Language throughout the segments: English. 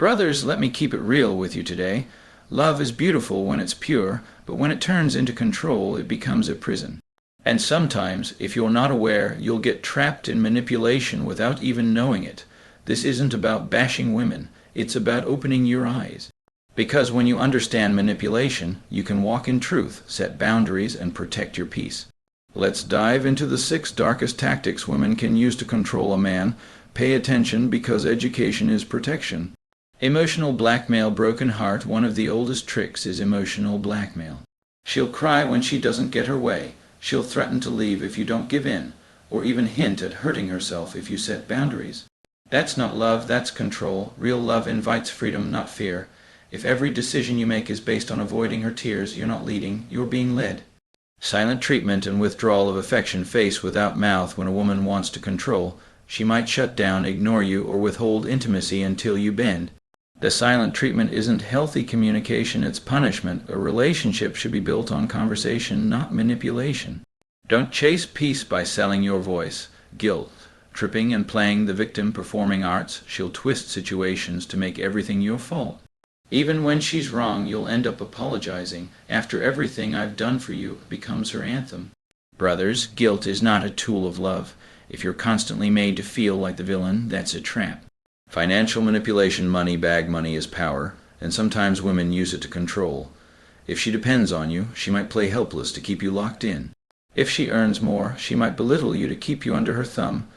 Brothers, let me keep it real with you today. Love is beautiful when it's pure, but when it turns into control, it becomes a prison. And sometimes, if you're not aware, you'll get trapped in manipulation without even knowing it. This isn't about bashing women. It's about opening your eyes. Because when you understand manipulation, you can walk in truth, set boundaries, and protect your peace. Let's dive into the 6 darkest tactics women can use to control a man. Pay attention, because education is protection. Emotional blackmail. Broken heart. One of the oldest tricks is emotional blackmail. She'll cry when she doesn't get her way. She'll threaten to leave if you don't give in, or even hint at hurting herself if you set boundaries. That's not love, that's control. Real love invites freedom, not fear. If every decision you make is based on avoiding her tears, you're not leading, you're being led. Silent treatment and withdrawal of affection. Face without mouth. When a woman wants to control, she might shut down, ignore you, or withhold intimacy until you bend. The silent treatment isn't healthy communication, it's punishment. A relationship should be built on conversation, not manipulation. Don't chase peace by selling your voice. Guilt. Tripping and playing the victim. Performing arts. She'll twist situations to make everything your fault. Even when she's wrong, you'll end up apologizing. After everything I've done for you becomes her anthem. Brothers, guilt is not a tool of love. If you're constantly made to feel like the villain, that's a trap. Financial manipulation. Money, bag money, is power, and sometimes women use it to control. If she depends on you, she might play helpless to keep you locked in. If she earns more, she might belittle you to keep you under her thumb.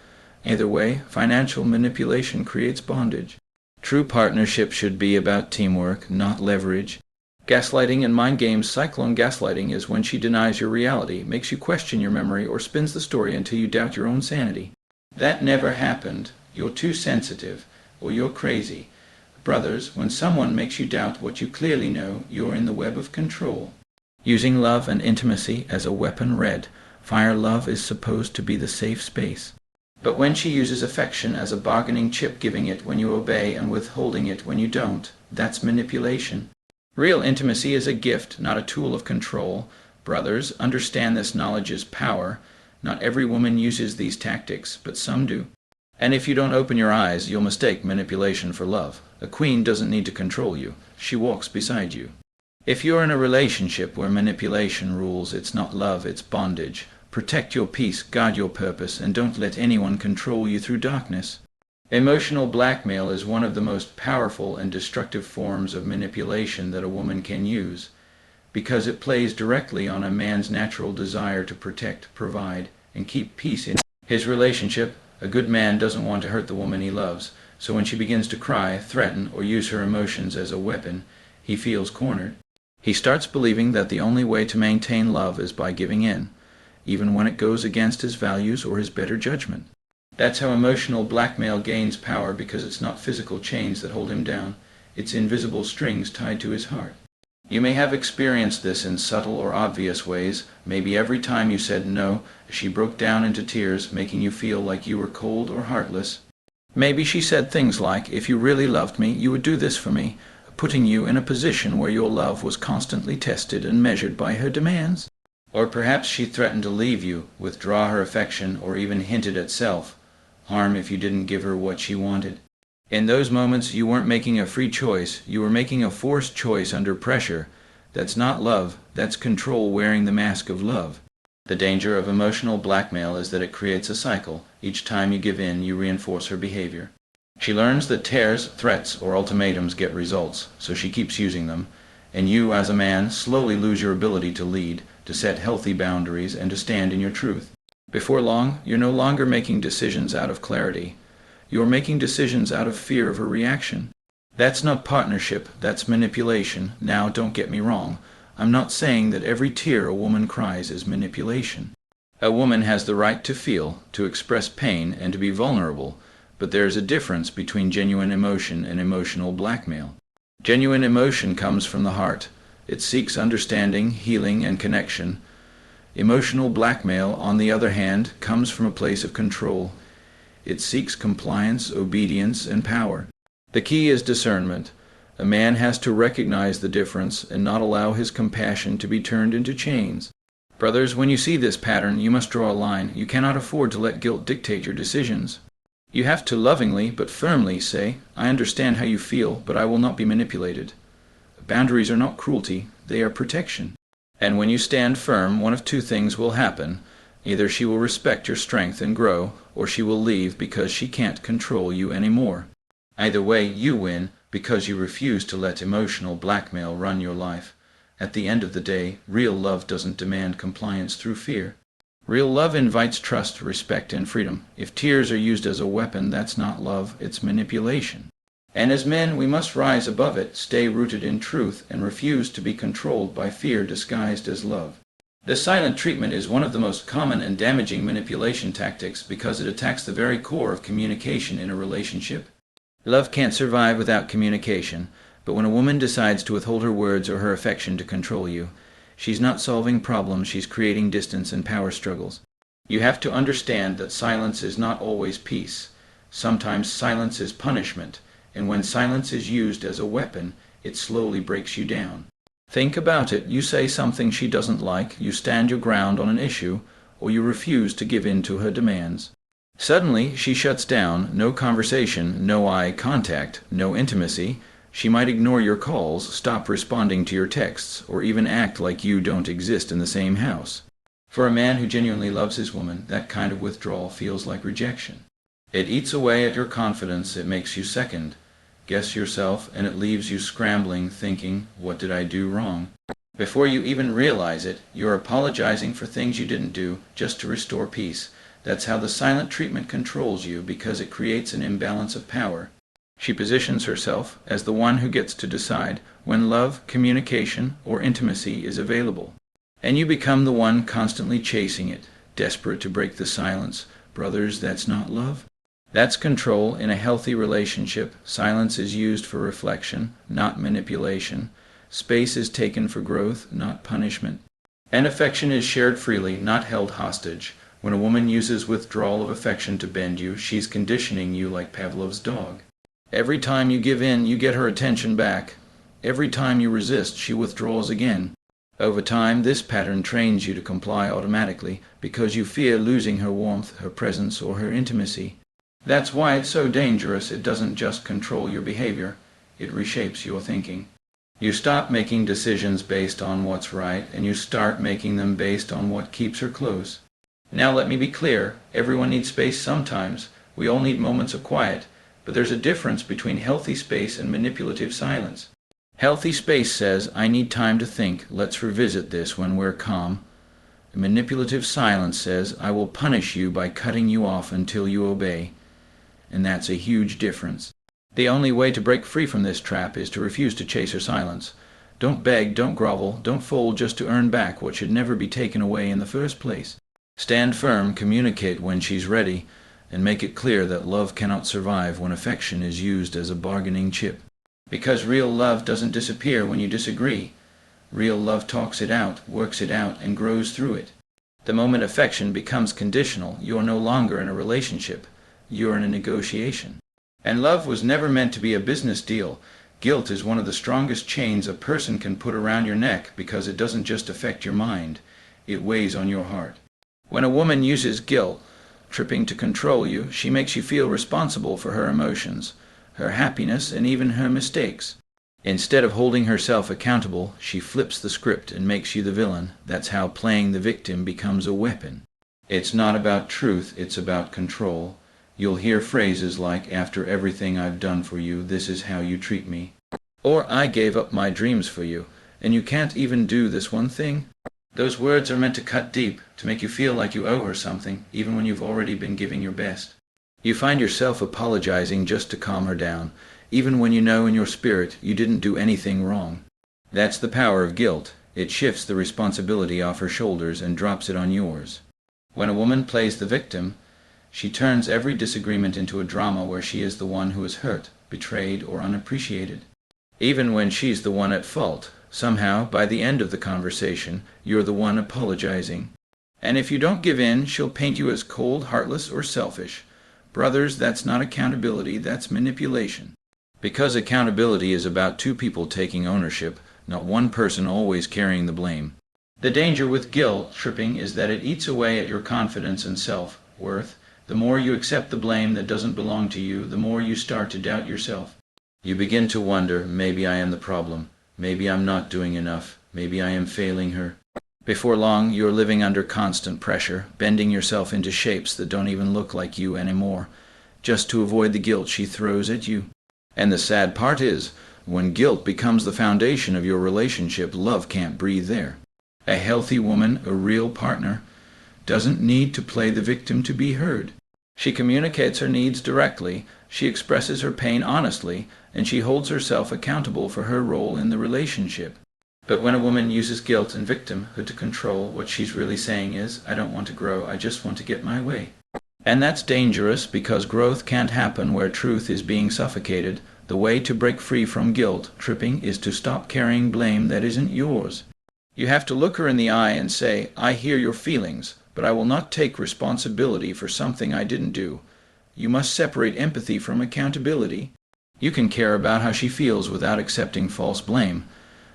Either way, financial manipulation creates bondage. True partnership should be about teamwork, not leverage. Gaslighting and mind games. Cyclone gaslighting is when she denies your reality, makes you question your memory, or spins the story until you doubt your own sanity. That never happened. You're too sensitive. Or you're crazy. Brothers, when someone makes you doubt what you clearly know, you're in the web of control. Using love and intimacy as a weapon. Red. Fire. Love is supposed to be the safe space. But when she uses affection as a bargaining chip, giving it when you obey and withholding it when you don't, that's manipulation. Real intimacy is a gift, not a tool of control. Brothers, understand this knowledge is power. Not every woman uses these tactics, but some do. And if you don't open your eyes, you'll mistake manipulation for love. A queen doesn't need to control you. She walks beside you. If you're in a relationship where manipulation rules, it's not love, it's bondage. Protect your peace, guard your purpose, and don't let anyone control you through darkness. Emotional blackmail is one of the most powerful and destructive forms of manipulation that a woman can use, because it plays directly on a man's natural desire to protect, provide, and keep peace in his relationship. A good man doesn't want to hurt the woman he loves, so when she begins to cry, threaten, or use her emotions as a weapon, he feels cornered. He starts believing that the only way to maintain love is by giving in, even when it goes against his values or his better judgment. That's how emotional blackmail gains power, because it's not physical chains that hold him down, it's invisible strings tied to his heart. You may have experienced this in subtle or obvious ways. Maybe every time you said no, she broke down into tears, making you feel like you were cold or heartless. Maybe she said things like, if you really loved me, you would do this for me, putting you in a position where your love was constantly tested and measured by her demands. Or perhaps she threatened to leave you, withdraw her affection, or even hinted at self-harm if you didn't give her what she wanted. In those moments, you weren't making a free choice, you were making a forced choice under pressure. That's not love, that's control wearing the mask of love. The danger of emotional blackmail is that it creates a cycle. Each time you give in, you reinforce her behavior. She learns that tears, threats, or ultimatums get results, so she keeps using them, and you, as a man, slowly lose your ability to lead, to set healthy boundaries, and to stand in your truth. Before long, you're no longer making decisions out of clarity. You're making decisions out of fear of her reaction. That's not partnership, that's manipulation. Now, don't get me wrong. I'm not saying that every tear a woman cries is manipulation. A woman has the right to feel, to express pain, and to be vulnerable, but there's a difference between genuine emotion and emotional blackmail. Genuine emotion comes from the heart. It seeks understanding, healing, and connection. Emotional blackmail, on the other hand, comes from a place of control. It seeks compliance, obedience, and power. The key is discernment. A man has to recognize the difference and not allow his compassion to be turned into chains. Brothers, when you see this pattern, you must draw a line. You cannot afford to let guilt dictate your decisions. You have to lovingly but firmly say, I understand how you feel, but I will not be manipulated. Boundaries are not cruelty, they are protection. And when you stand firm, one of two things will happen. Either she will respect your strength and grow, or she will leave because she can't control you anymore. Either way, you win because you refuse to let emotional blackmail run your life. At the end of the day, real love doesn't demand compliance through fear. Real love invites trust, respect, and freedom. If tears are used as a weapon, that's not love, it's manipulation. And as men, we must rise above it, stay rooted in truth, and refuse to be controlled by fear disguised as love. The silent treatment is one of the most common and damaging manipulation tactics because it attacks the very core of communication in a relationship. Love can't survive without communication, but when a woman decides to withhold her words or her affection to control you, she's not solving problems, she's creating distance and power struggles. You have to understand that silence is not always peace. Sometimes silence is punishment, and when silence is used as a weapon, it slowly breaks you down. Think about it. You say something she doesn't like, you stand your ground on an issue, or you refuse to give in to her demands. Suddenly, she shuts down, no conversation, no eye contact, no intimacy. She might ignore your calls, stop responding to your texts, or even act like you don't exist in the same house. For a man who genuinely loves his woman, that kind of withdrawal feels like rejection. It eats away at your confidence, it makes you second. Guess yourself, and it leaves you scrambling, thinking, what did I do wrong? Before you even realize it, you're apologizing for things you didn't do just to restore peace. That's how the silent treatment controls you, because it creates an imbalance of power. She positions herself as the one who gets to decide when love, communication, or intimacy is available. And you become the one constantly chasing it, desperate to break the silence. Brothers, that's not love. That's control. In a healthy relationship, silence is used for reflection, not manipulation. Space is taken for growth, not punishment. And affection is shared freely, not held hostage. When a woman uses withdrawal of affection to bend you, she's conditioning you like Pavlov's dog. Every time you give in, you get her attention back. Every time you resist, she withdraws again. Over time, this pattern trains you to comply automatically because you fear losing her warmth, her presence, or her intimacy. That's why it's so dangerous. It doesn't just control your behavior, it reshapes your thinking. You stop making decisions based on what's right, and you start making them based on what keeps her close. Now let me be clear, everyone needs space sometimes. We all need moments of quiet, but there's a difference between healthy space and manipulative silence. Healthy space says, I need time to think, let's revisit this when we're calm. Manipulative silence says, I will punish you by cutting you off until you obey. And that's a huge difference. The only way to break free from this trap is to refuse to chase her silence. Don't beg, don't grovel, don't fold just to earn back what should never be taken away in the first place. Stand firm, communicate when she's ready, and make it clear that love cannot survive when affection is used as a bargaining chip. Because real love doesn't disappear when you disagree. Real love talks it out, works it out, and grows through it. The moment affection becomes conditional, you're no longer in a relationship. You're in a negotiation. And love was never meant to be a business deal. Guilt is one of the strongest chains a person can put around your neck because it doesn't just affect your mind. It weighs on your heart. When a woman uses guilt, tripping to control you, she makes you feel responsible for her emotions, her happiness, and even her mistakes. Instead of holding herself accountable, she flips the script and makes you the villain. That's how playing the victim becomes a weapon. It's not about truth, it's about control. You'll hear phrases like, after everything I've done for you, this is how you treat me. Or, I gave up my dreams for you, and you can't even do this one thing? Those words are meant to cut deep, to make you feel like you owe her something, even when you've already been giving your best. You find yourself apologizing just to calm her down, even when you know in your spirit you didn't do anything wrong. That's the power of guilt. It shifts the responsibility off her shoulders and drops it on yours. When a woman plays the victim, she turns every disagreement into a drama where she is the one who is hurt, betrayed, or unappreciated. Even when she's the one at fault, somehow, by the end of the conversation, you're the one apologizing. And if you don't give in, she'll paint you as cold, heartless, or selfish. Brothers, that's not accountability, that's manipulation. Because accountability is about two people taking ownership, not one person always carrying the blame. The danger with guilt tripping is that it eats away at your confidence and self-worth. The more you accept the blame that doesn't belong to you, the more you start to doubt yourself. You begin to wonder, maybe I am the problem. Maybe I'm not doing enough. Maybe I am failing her. Before long, you're living under constant pressure, bending yourself into shapes that don't even look like you anymore, just to avoid the guilt she throws at you. And the sad part is, when guilt becomes the foundation of your relationship, love can't breathe there. A healthy woman, a real partner, doesn't need to play the victim to be heard. She communicates her needs directly, she expresses her pain honestly, and she holds herself accountable for her role in the relationship. But when a woman uses guilt and victimhood to control, what she's really saying is, I don't want to grow, I just want to get my way. And that's dangerous because growth can't happen where truth is being suffocated. The way to break free from guilt tripping is to stop carrying blame that isn't yours. You have to look her in the eye and say, I hear your feelings, but I will not take responsibility for something I didn't do. You must separate empathy from accountability. You can care about how she feels without accepting false blame.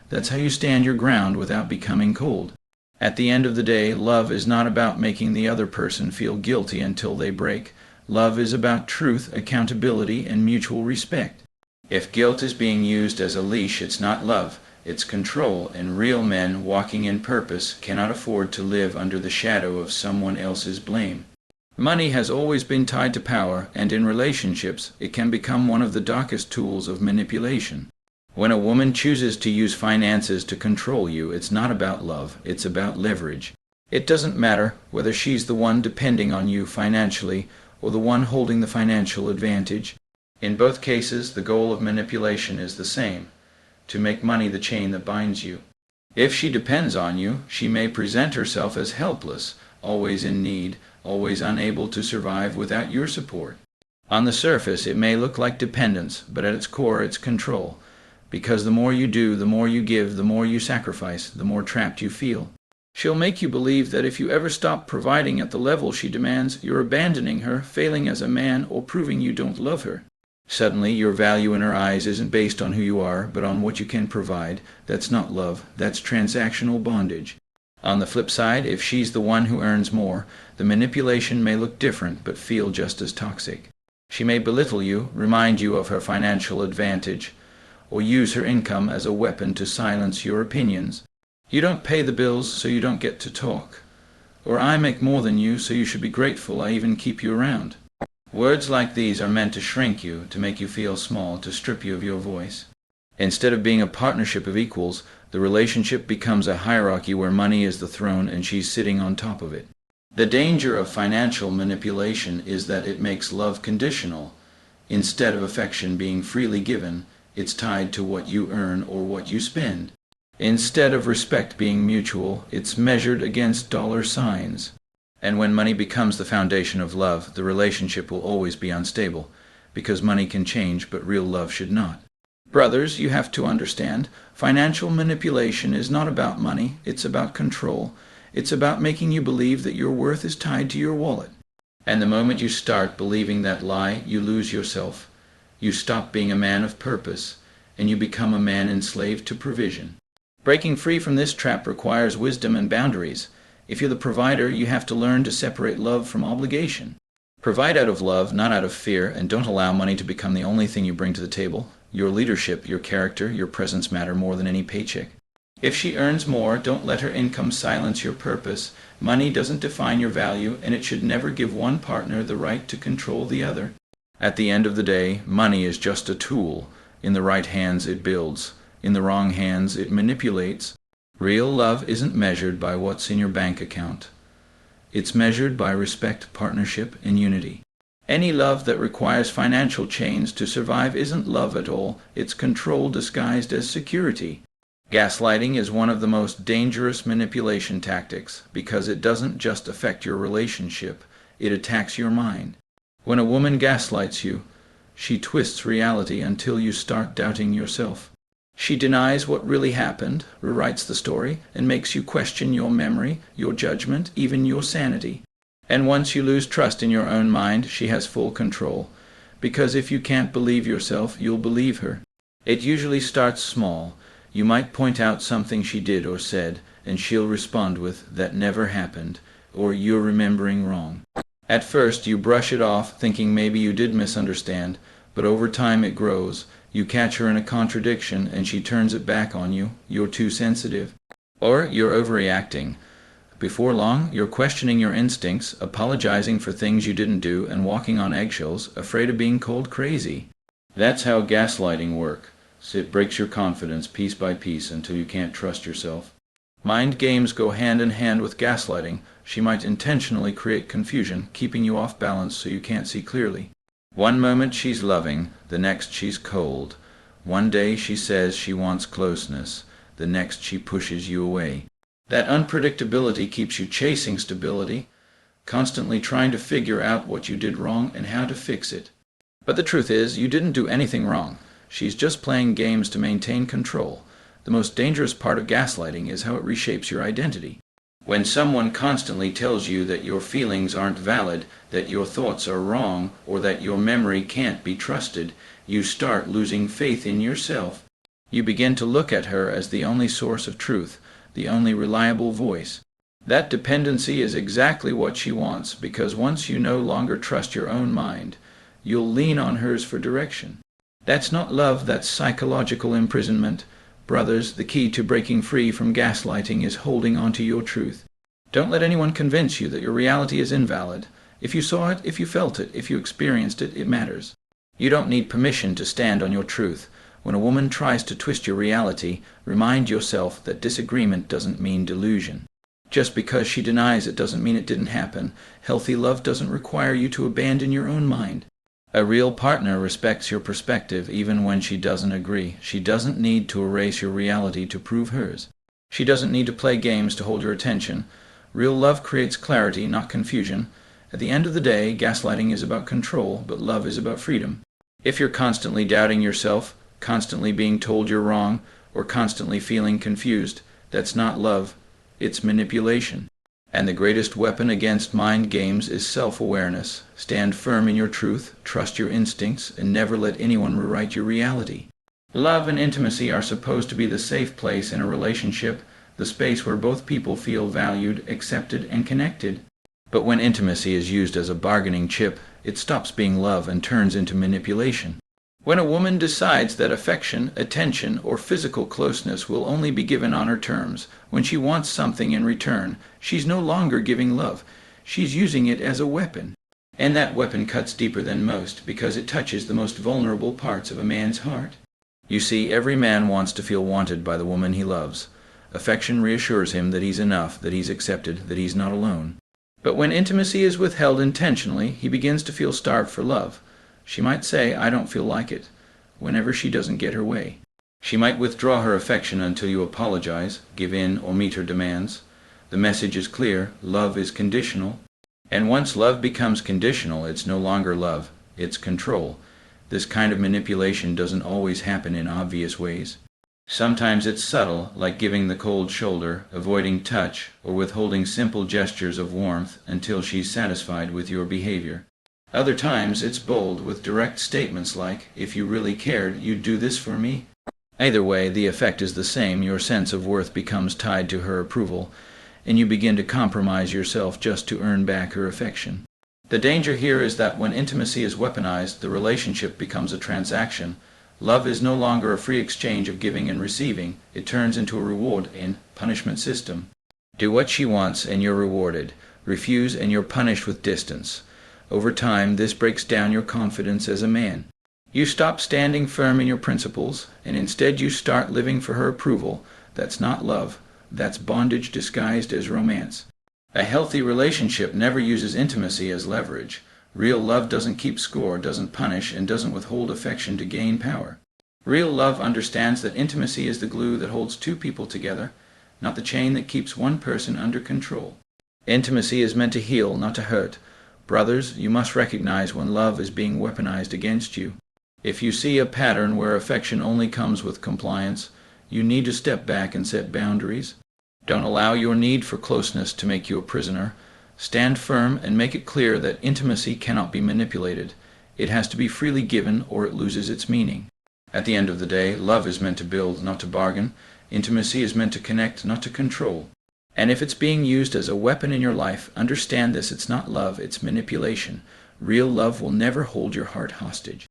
That's how you stand your ground without becoming cold. At the end of the day, love is not about making the other person feel guilty until they break. Love is about truth, accountability, and mutual respect. If guilt is being used as a leash, it's not love. It's control, and real men walking in purpose cannot afford to live under the shadow of someone else's blame. Money has always been tied to power, and in relationships, it can become one of the darkest tools of manipulation. When a woman chooses to use finances to control you, it's not about love, it's about leverage. It doesn't matter whether she's the one depending on you financially or the one holding the financial advantage. In both cases, the goal of manipulation is the same: to make money the chain that binds you. If she depends on you, she may present herself as helpless, always in need, always unable to survive without your support. On the surface, it may look like dependence, but at its core, it's control. Because the more you do, the more you give, the more you sacrifice, the more trapped you feel. She'll make you believe that if you ever stop providing at the level she demands, you're abandoning her, failing as a man, or proving you don't love her. Suddenly, your value in her eyes isn't based on who you are, but on what you can provide. That's not love. That's transactional bondage. On the flip side, if she's the one who earns more, the manipulation may look different, but feel just as toxic. She may belittle you, remind you of her financial advantage, or use her income as a weapon to silence your opinions. You don't pay the bills, so you don't get to talk. Or I make more than you, so you should be grateful I even keep you around. Words like these are meant to shrink you, to make you feel small, to strip you of your voice. Instead of being a partnership of equals, the relationship becomes a hierarchy where money is the throne and she's sitting on top of it. The danger of financial manipulation is that it makes love conditional. Instead of affection being freely given, it's tied to what you earn or what you spend. Instead of respect being mutual, it's measured against dollar signs. And when money becomes the foundation of love, the relationship will always be unstable, because money can change, but real love should not. Brothers, you have to understand, financial manipulation is not about money, it's about control. It's about making you believe that your worth is tied to your wallet. And the moment you start believing that lie, you lose yourself. You stop being a man of purpose, and you become a man enslaved to provision. Breaking free from this trap requires wisdom and boundaries. If you're the provider, you have to learn to separate love from obligation. Provide out of love, not out of fear, and don't allow money to become the only thing you bring to the table. Your leadership, your character, your presence matter more than any paycheck. If she earns more, don't let her income silence your purpose. Money doesn't define your value, and it should never give one partner the right to control the other. At the end of the day, money is just a tool. In the right hands, it builds. In the wrong hands, it manipulates. Real love isn't measured by what's in your bank account. It's measured by respect, partnership, and unity. Any love that requires financial chains to survive isn't love at all. It's control disguised as security. Gaslighting is one of the most dangerous manipulation tactics because it doesn't just affect your relationship, it attacks your mind. When a woman gaslights you, she twists reality until you start doubting yourself. She denies what really happened, rewrites the story, and makes you question your memory, your judgment, even your sanity. And once you lose trust in your own mind, she has full control. Because if you can't believe yourself, you'll believe her. It usually starts small. You might point out something she did or said, and she'll respond with, "That never happened," or "You're remembering wrong." At first you brush it off, thinking maybe you did misunderstand, but over time it grows. You catch her in a contradiction and she turns it back on you. You're too sensitive. Or you're overreacting. Before long, you're questioning your instincts, apologizing for things you didn't do, and walking on eggshells, afraid of being called crazy. That's how gaslighting works. It breaks your confidence piece by piece until you can't trust yourself. Mind games go hand in hand with gaslighting. She might intentionally create confusion, keeping you off balance so you can't see clearly. One moment she's loving, the next she's cold. One day she says she wants closeness, the next she pushes you away. That unpredictability keeps you chasing stability, constantly trying to figure out what you did wrong and how to fix it. But the truth is, you didn't do anything wrong. She's just playing games to maintain control. The most dangerous part of gaslighting is how it reshapes your identity. When someone constantly tells you that your feelings aren't valid, that your thoughts are wrong, or that your memory can't be trusted, you start losing faith in yourself. You begin to look at her as the only source of truth, the only reliable voice. That dependency is exactly what she wants, because once you no longer trust your own mind, you'll lean on hers for direction. That's not love, that's psychological imprisonment. Brothers, the key to breaking free from gaslighting is holding onto your truth. Don't let anyone convince you that your reality is invalid. If you saw it, if you felt it, if you experienced it, it matters. You don't need permission to stand on your truth. When a woman tries to twist your reality, remind yourself that disagreement doesn't mean delusion. Just because she denies it doesn't mean it didn't happen. Healthy love doesn't require you to abandon your own mind. A real partner respects your perspective even when she doesn't agree. She doesn't need to erase your reality to prove hers. She doesn't need to play games to hold your attention. Real love creates clarity, not confusion. At the end of the day, gaslighting is about control, but love is about freedom. If you're constantly doubting yourself, constantly being told you're wrong, or constantly feeling confused, that's not love. It's manipulation. And the greatest weapon against mind games is self-awareness. Stand firm in your truth, trust your instincts, and never let anyone rewrite your reality. Love and intimacy are supposed to be the safe place in a relationship, the space where both people feel valued, accepted, and connected. But when intimacy is used as a bargaining chip, it stops being love and turns into manipulation. When a woman decides that affection, attention, or physical closeness will only be given on her terms, when she wants something in return, she's no longer giving love. She's using it as a weapon. And that weapon cuts deeper than most, because it touches the most vulnerable parts of a man's heart. You see, every man wants to feel wanted by the woman he loves. Affection reassures him that he's enough, that he's accepted, that he's not alone. But when intimacy is withheld intentionally, he begins to feel starved for love. She might say, "I don't feel like it," whenever she doesn't get her way. She might withdraw her affection until you apologize, give in, or meet her demands. The message is clear: love is conditional. And once love becomes conditional, it's no longer love, it's control. This kind of manipulation doesn't always happen in obvious ways. Sometimes it's subtle, like giving the cold shoulder, avoiding touch, or withholding simple gestures of warmth until she's satisfied with your behavior. Other times it's bold, with direct statements like, "If you really cared, you'd do this for me." Either way, the effect is the same. Your sense of worth becomes tied to her approval, and you begin to compromise yourself just to earn back her affection. The danger here is that when intimacy is weaponized, the relationship becomes a transaction. Love is no longer a free exchange of giving and receiving. It turns into a reward and punishment system. Do what she wants and you're rewarded. Refuse and you're punished with distance. Over time, this breaks down your confidence as a man. You stop standing firm in your principles, and instead you start living for her approval. That's not love. That's bondage disguised as romance. A healthy relationship never uses intimacy as leverage. Real love doesn't keep score, doesn't punish, and doesn't withhold affection to gain power. Real love understands that intimacy is the glue that holds two people together, not the chain that keeps one person under control. Intimacy is meant to heal, not to hurt. Brothers, you must recognize when love is being weaponized against you. If you see a pattern where affection only comes with compliance, you need to step back and set boundaries. Don't allow your need for closeness to make you a prisoner. Stand firm and make it clear that intimacy cannot be manipulated. It has to be freely given or it loses its meaning. At the end of the day, love is meant to build, not to bargain. Intimacy is meant to connect, not to control. And if it's being used as a weapon in your life, understand this: it's not love, it's manipulation. Real love will never hold your heart hostage.